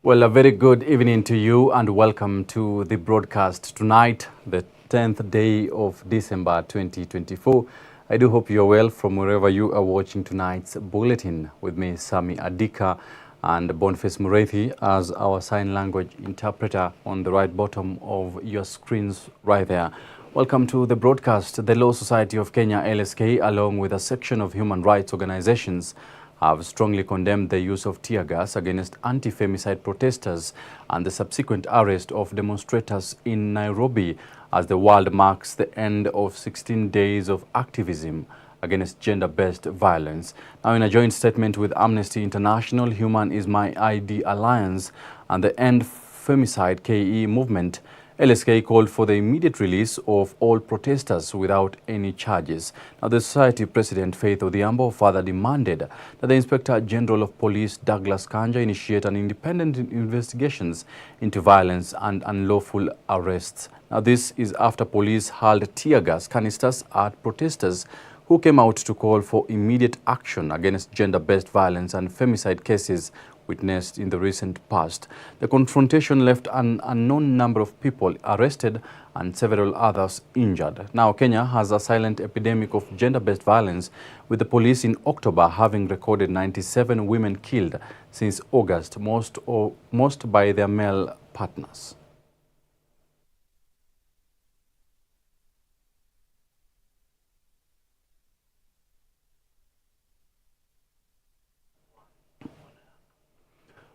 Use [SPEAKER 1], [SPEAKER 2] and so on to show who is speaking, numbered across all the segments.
[SPEAKER 1] Well, a very good evening to you and welcome to the broadcast tonight, the 10th day of December 2024. I do hope you're well from wherever you are watching tonight's bulletin with me, Sammy Adika, and Boniface Mureithi as our sign language interpreter on the right bottom of your screens right there. Welcome to the broadcast. The Law Society of Kenya, LSK, along with a section of human rights organizations, have strongly condemned the use of tear gas against anti-femicide protesters and the subsequent arrest of demonstrators in Nairobi as the world marks the end of 16 days of activism against gender-based violence. Now, in a joint statement with Amnesty International, Human is My ID Alliance, and the End Femicide KE movement, LSK called for the immediate release of all protesters without any charges. Now, the Society President Faith Odhiambo further demanded that the Inspector General of Police Douglas Kanja initiate an independent investigations into violence and unlawful arrests. Now, this is after police hurled tear gas canisters at protesters who came out to call for immediate action against gender-based violence and femicide cases witnessed in the recent past. The confrontation left an unknown number of people arrested and several others injured. Now, Kenya has a silent epidemic of gender-based violence, with the police in October having recorded 97 women killed since August, most by their male partners.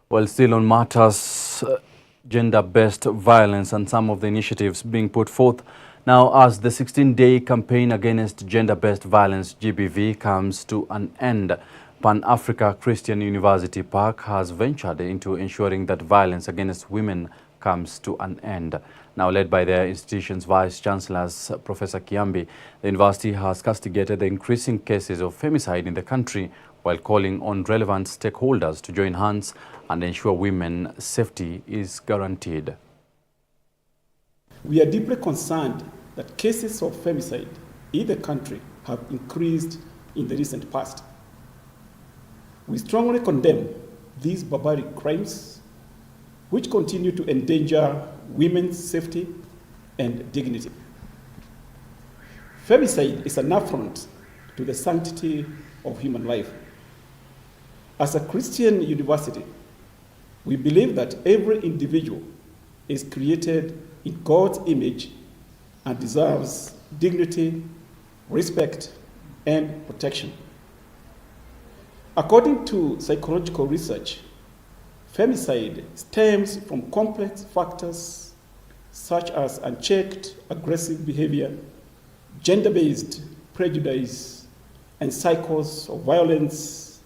[SPEAKER 1] Well, still on matters gender-based violence and some of the initiatives being put forth now as the 16-day campaign against gender-based violence GBV comes to an end, Pan-Africa Christian University Park has ventured into ensuring that violence against women comes to an end. Now, led by their institution's Vice-Chancellor, Professor Kiambi, the university has castigated the increasing cases of femicide in the country while calling on relevant stakeholders to join hands and ensure women's safety is guaranteed.
[SPEAKER 2] We are deeply concerned that cases of femicide in the country have increased in the recent past. We strongly condemn these barbaric crimes, which continue to endanger women's safety and dignity. Femicide is an affront to the sanctity of human life. As a Christian university, we believe that every individual is created in God's image and deserves dignity, respect, and protection. According to psychological research, femicide stems from complex factors such as unchecked aggressive behavior, gender-based prejudice, and cycles of violence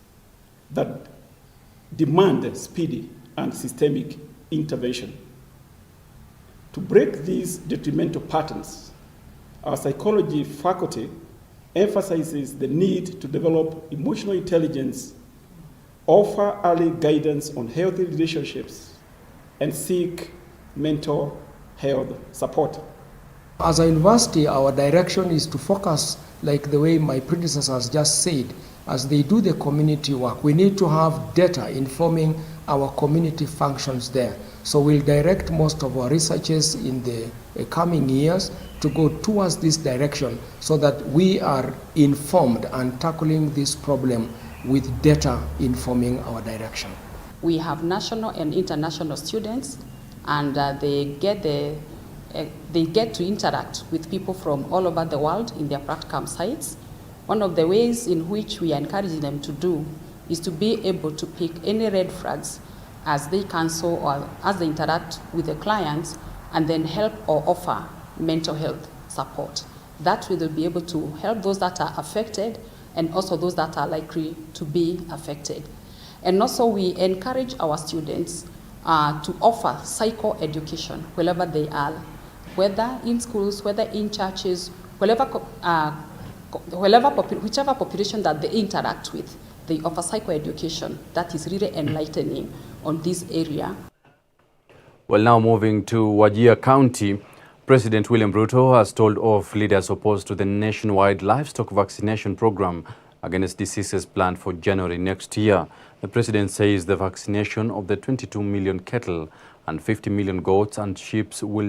[SPEAKER 2] that demand speedy and systemic intervention. To break these detrimental patterns, our psychology faculty emphasizes the need to develop emotional intelligence, offer early guidance on healthy relationships, and seek mental health support.
[SPEAKER 3] As a university, our direction is to focus, like the way my predecessors just said, as they do the community work. We need to have data informing our community functions there. So we'll direct most of our researches in the coming years to go towards this direction so that we are informed and tackling this problem with data informing our direction.
[SPEAKER 4] We have national and international students, and they get to interact with people from all over the world in their practicum sites. One of the ways in which we are encouraging them to do is to be able to pick any red flags as they counsel or as they interact with the clients, and then help or offer mental health support. That way they'll be able to help those that are affected and also those that are likely to be affected. And also we encourage our students to offer psycho-education wherever they are, whether in schools, whether in churches, whichever population that they interact with, they offer psychoeducation that is really enlightening on this area.
[SPEAKER 1] Well, now moving to Wajir County, President William Ruto has told off leaders opposed to the nationwide livestock vaccination program against diseases planned for January next year. The president says the vaccination of the 22 million cattle and 50 million goats and sheep with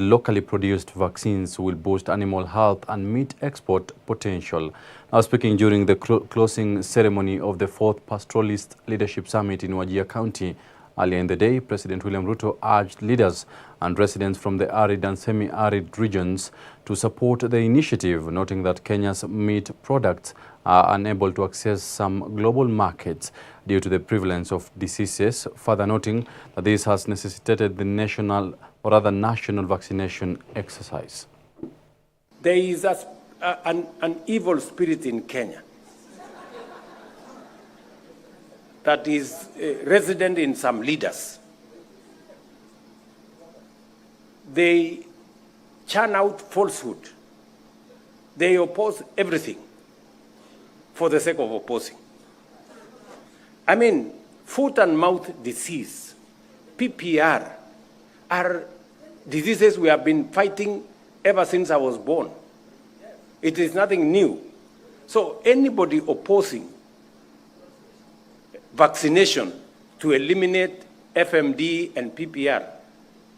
[SPEAKER 1] locally produced vaccines will boost animal health and meet export potential. Now, speaking during the closing ceremony of the 4th Pastoralist Leadership Summit in Wajir County earlier in the day, President William Ruto urged leaders and residents from the arid and semi-arid regions to support the initiative, noting that Kenya's meat products are unable to access some global markets due to the prevalence of diseases, further noting that this has necessitated the national vaccination exercise.
[SPEAKER 5] There is an evil spirit in Kenya that is resident in some leaders. They churn out falsehood. They oppose everything for the sake of opposing. I mean, foot and mouth disease, PPR, are diseases we have been fighting ever since I was born. It is nothing new. So anybody opposing vaccination to eliminate FMD and PPR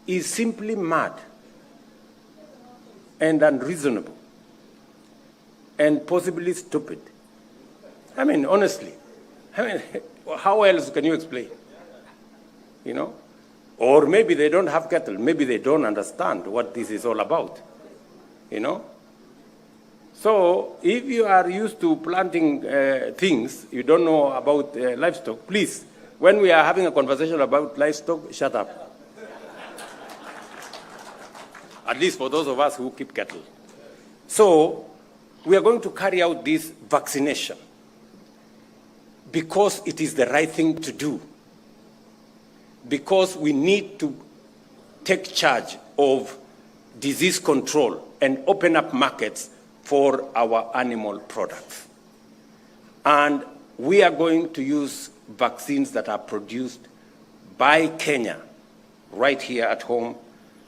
[SPEAKER 5] is simply mad and unreasonable and possibly stupid. I mean, honestly, how else can you explain? You know? Or maybe they don't have cattle. Maybe they don't understand what this is all about. You know? So if you are used to planting things, you don't know about livestock, please, when we are having a conversation about livestock, shut up. At least for those of us who keep cattle. So we are going to carry out this vaccination because it is the right thing to do. Because we need to take charge of disease control and open up markets for our animal products. And we are going to use vaccines that are produced by Kenya right here at home,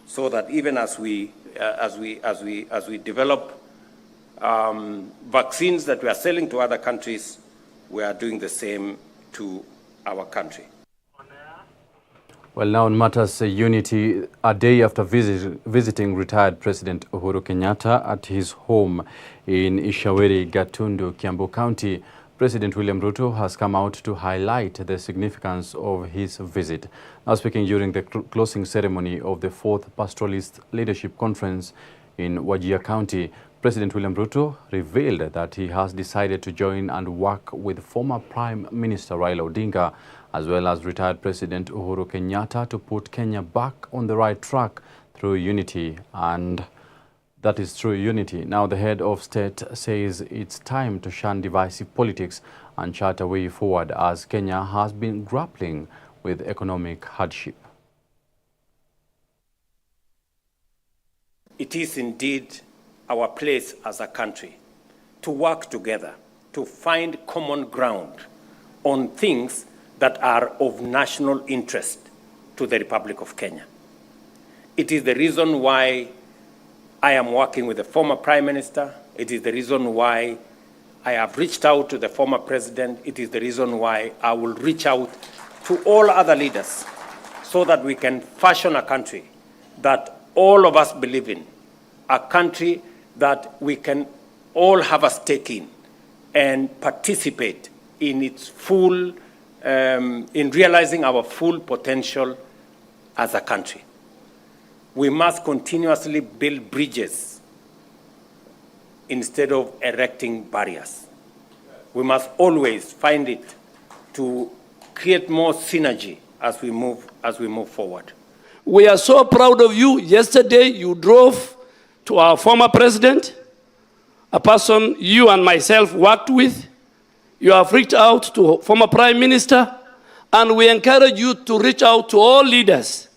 [SPEAKER 5] so that even as we develop vaccines that we are selling to other countries, we are doing the same to our country.
[SPEAKER 1] Well, now on matters unity, a day after visiting retired President Uhuru Kenyatta at his home in Ishaweri, Gatundu, Kiambu County, President William Ruto has come out to highlight the significance of his visit. Now, speaking during the closing ceremony of the 4th Pastoralist Leadership Conference in Wajir County, President William Ruto revealed that he has decided to join and work with former Prime Minister Raila Odinga as well as retired President Uhuru Kenyatta to put Kenya back on the right track through unity, and that is through unity. Now, the head of state says it's time to shun divisive politics and chart a way forward as Kenya has been grappling with economic hardship.
[SPEAKER 5] It is indeed our place as a country to work together, to find common ground on things that are of national interest to the Republic of Kenya. It is the reason why I am working with the former Prime Minister. It is the reason why I have reached out to the former President. It is the reason why I will reach out to all other leaders so that we can fashion a country that all of us believe in, a country that we can all have a stake in and participate in its full in realizing our full potential as a country. We must continuously build bridges instead of erecting barriers. We must always find it to create more synergy as we move forward.
[SPEAKER 6] We are so proud of you. Yesterday you drove to our former president, a person you and myself worked with. You have reached out to former Prime Minister, and we encourage you to reach out to all leaders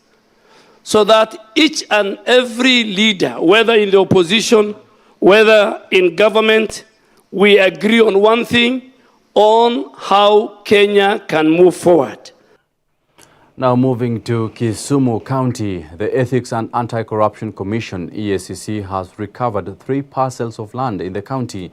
[SPEAKER 6] so that each and every leader, whether in the opposition, whether in government, we agree on one thing, on how Kenya can move forward.
[SPEAKER 1] Now moving to Kisumu County, the Ethics and Anti-Corruption Commission, EACC, has recovered 3 parcels of land in the county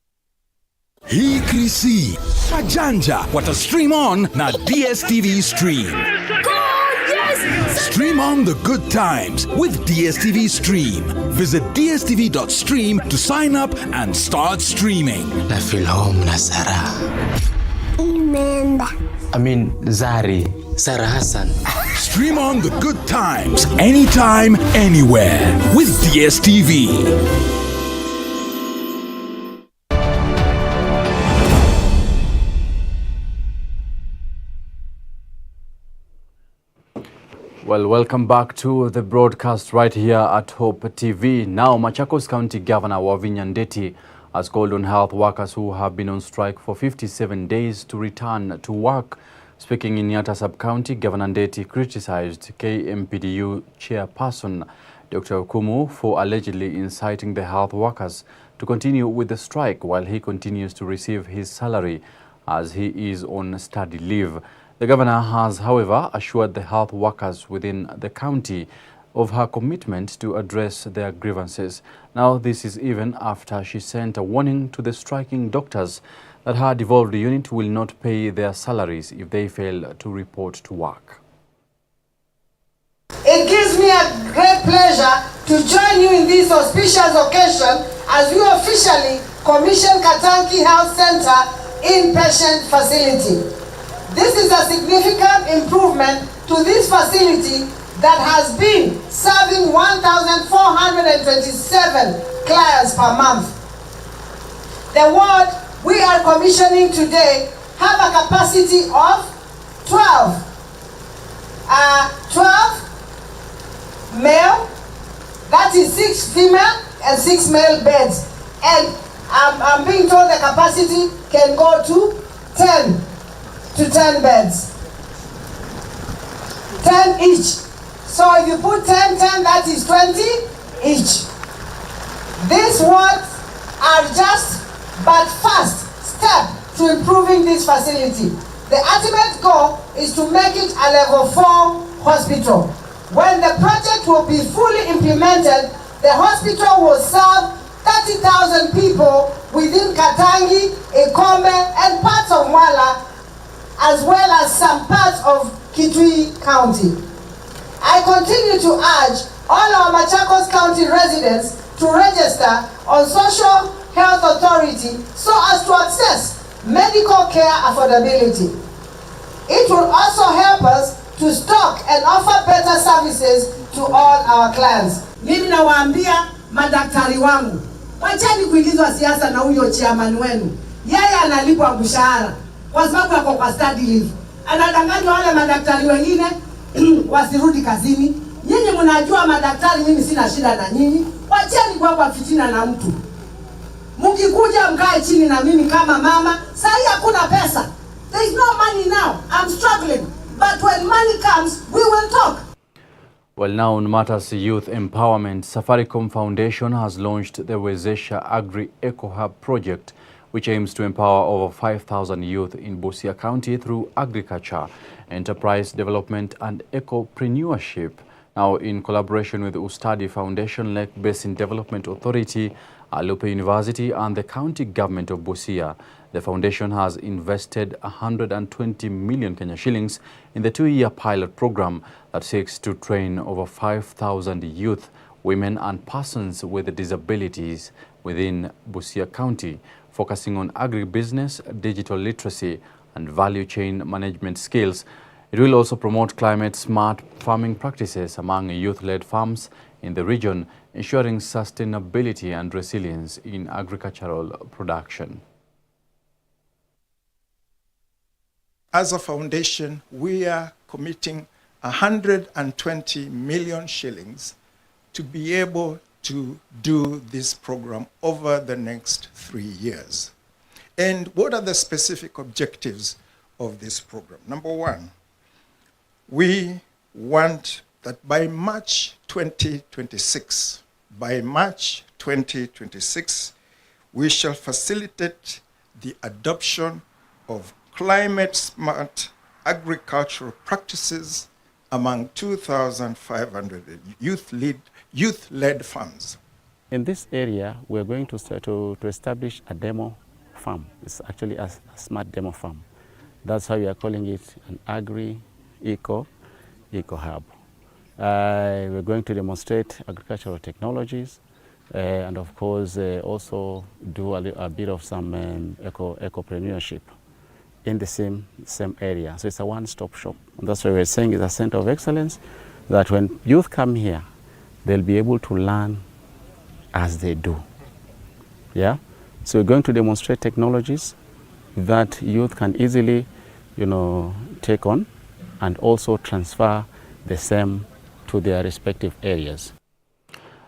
[SPEAKER 7] Hii Krisi, Pajanja, wata stream on na DSTV Stream. Stream on the good times with DSTV Stream. Visit dstv.stream to sign up and start streaming.
[SPEAKER 8] Na feel home na Sarah. Sarah Hassan.
[SPEAKER 7] Stream on the good times anytime, anywhere with DSTV.
[SPEAKER 1] Well, welcome back to the broadcast right here at Hope TV. Now, Machakos County Governor Wavinya Ndeti has called on health workers who have been on strike for 57 days to return to work. Speaking in Yatta Sub-County, Governor Ndeti criticized KMPDU chairperson Dr. Okumu for allegedly inciting the health workers to continue with the strike while he continues to receive his salary as he is on study leave. The governor has, however, assured the health workers within the county of her commitment to address their grievances. Now, this is even after she sent a warning to the striking doctors that her devolved unit will not pay their salaries if they fail to report to work.
[SPEAKER 9] It gives me a great pleasure to join you in this auspicious occasion as we officially commission Katanki Health Center inpatient facility. This is a significant improvement to this facility that has been serving 1,427 clients per month. The ward we are commissioning today have a capacity of 12 male, that is 6 female and 6 male beds. And I'm being told the capacity can go to 10 beds. 10 each. So if you put 10, that is 20 each. These wards are just but first step to improving this facility. The ultimate goal is to make it a level 4 hospital. When the project will be fully implemented, the hospital will serve 30,000 people within Katangi, Ikombe, and parts of Mwala, as well as some parts of Kitui County. I continue to urge all our Machakos County residents to register on Social Health Authority so as to access medical care affordability. It will also help us to stock and offer better services to all our clients. Mimi nawaambia madaktari wangu, wacheni kuingizwa siasa na huyo chairman wenu. Yeye analipwa mshahara kwa sababu yako kwa study leave. Anadanganywa wale madaktari wengine wasirudi kazini. Nyinyi mnajua madaktari, mimi sina shida na nyinyi. Wacheni kwa fitina na mtu. Mkikuja mkae chini na mimi kama mama, sasa hakuna pesa. There is no money now. I'm struggling. But when money comes, we will talk.
[SPEAKER 1] Well, now on matters youth empowerment, Safaricom Foundation has launched the Wezesha Agri Eco Hub project, which aims to empower over 5,000 youth in Busia County through agriculture, enterprise development and ecopreneurship. Now, in collaboration with Ustadi Foundation, Lake Basin Development Authority, Alupe University and the county government of Busia, the foundation has invested 120 million Kenya shillings in the 2-year pilot program that seeks to train over 5,000 youth, women and persons with disabilities within Busia County, focusing on agribusiness, digital literacy and value chain management skills. It will also promote climate-smart farming practices among youth-led farms in the region, ensuring sustainability and resilience in agricultural production.
[SPEAKER 10] As a foundation, we are committing 120 million shillings to be able to do this program over the next 3 years. And what are the specific objectives of this program? Number one, we want that by March 2026, we shall facilitate the adoption of climate-smart agricultural practices among 2,500 youth-led farms.
[SPEAKER 11] In this area, we're going to establish a demo farm. It's actually a smart demo farm. That's how we are calling it, an agri-eco hub. We're going to demonstrate agricultural technologies and of course also do a bit of some ecopreneurship in the same area. So it's a one-stop shop. And that's why we're saying it's a center of excellence, that when youth come here, they'll be able to learn as they do. Yeah? So we're going to demonstrate technologies that youth can easily, take on and also transfer the same to their respective areas.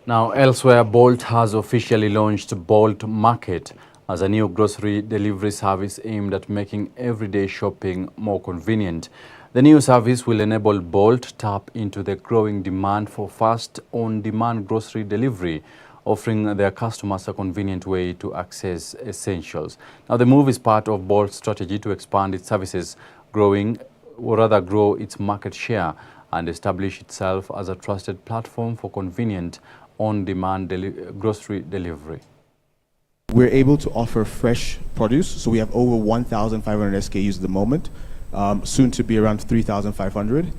[SPEAKER 1] Now, elsewhere, Bolt has officially launched Bolt Market as a new grocery delivery service aimed at making everyday shopping more convenient. The new service will enable Bolt tap into the growing demand for fast, on-demand grocery delivery, offering their customers a convenient way to access essentials. Now, the move is part of Bolt's strategy to expand its services, grow its market share, and establish itself as a trusted platform for convenient, on-demand grocery delivery.
[SPEAKER 12] We're able to offer fresh produce, so we have over 1,500 SKUs at the moment, soon to be around 3,500.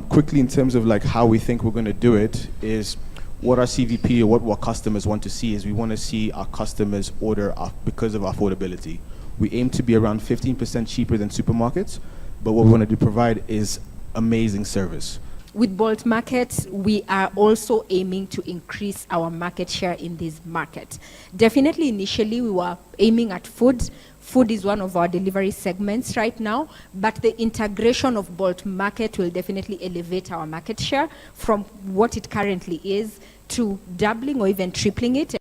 [SPEAKER 12] Quickly, in terms of like how we think we're going to do it, is what our CVP or what customers want to see is we want to see our customers order because of affordability. We aim to be around 15% cheaper than supermarkets, but what we want to provide is amazing service.
[SPEAKER 13] With Bolt Market, we are also aiming to increase our market share in this market. Definitely, initially, we were aiming at food. Food is one of our delivery segments right now, but the integration of Bolt Market will definitely elevate our market share from what it currently is to doubling or even tripling it.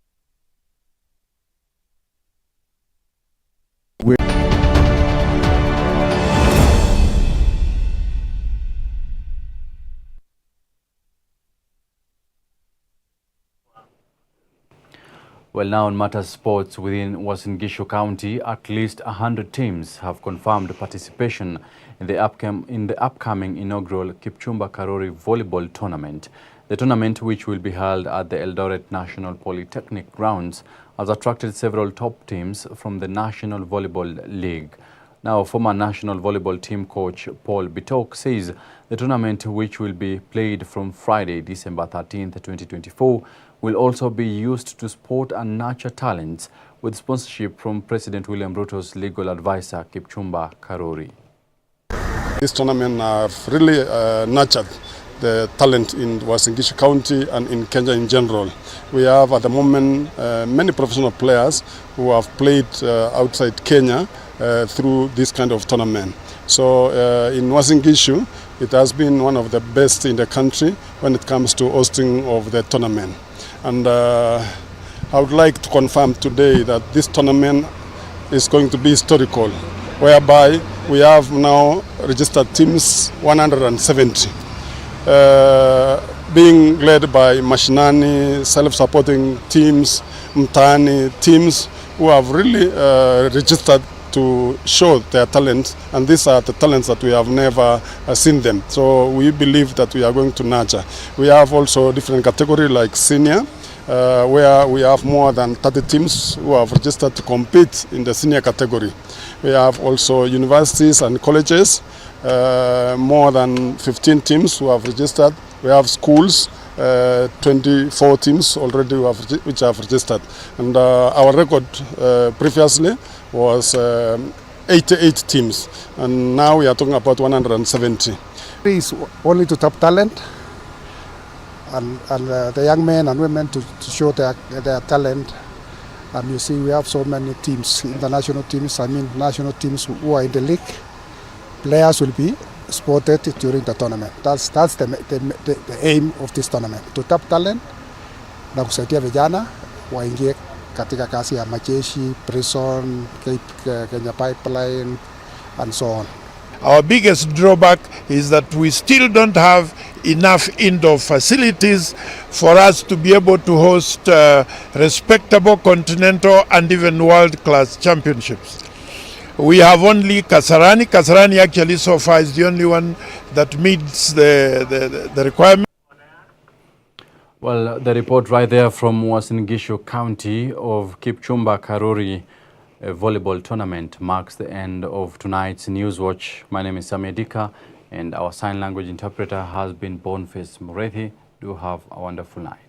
[SPEAKER 1] Well, now on matters sports, within Uasin Gishu County, at least 100 teams have confirmed participation in the upcoming inaugural Kipchumba Karori Volleyball Tournament. The tournament, which will be held at the Eldoret National Polytechnic grounds, has attracted several top teams from the National Volleyball League. Now, former national volleyball team coach Paul Bitok says the tournament, which will be played from Friday, December 13th, 2024, will also be used to support and nurture talents, with sponsorship from President William Ruto's legal advisor, Kipchumba Karori.
[SPEAKER 14] This tournament has really nurtured the talent in Uasin Gishu County and in Kenya in general. We have at the moment many professional players who have played outside Kenya through this kind of tournament. So in Uasin Gishu, it has been one of the best in the country when it comes to hosting of the tournament. And I would like to confirm today that this tournament is going to be historical, whereby we have now registered teams 170, being led by Mashinani, self-supporting teams, Mtaani teams who have really registered to show their talents, and these are the talents that we have never seen them. So we believe that we are going to nurture. We have also different categories like senior, where we have more than 30 teams who have registered to compete in the senior category. We have also universities and colleges, more than 15 teams who have registered. We have schools, 24 teams already which have registered. And our record previously was 88 teams, and now we are talking about 170.
[SPEAKER 15] It's only to top talent and the young men and women to show their talent. And you see we have so many teams, international teams, national teams who are in the league. Players will be spotted during the tournament. That's the aim of this tournament, to tap talent na kusaidia vijana waingie katika kazi ya majeshi, prison, Kenya Pipeline, and so on.
[SPEAKER 16] Our biggest drawback is that we still don't have enough indoor facilities for us to be able to host respectable continental and even world-class championships. We have only Kasarani. Kasarani actually so far is the only one that meets the requirement.
[SPEAKER 1] Well, the report right there from Uasin Gishu County of Kipchumba Karori volleyball tournament marks the end of tonight's Newswatch. My name is Sammy Adika, and our sign language interpreter has been Boniface Murethi. Do have a wonderful night.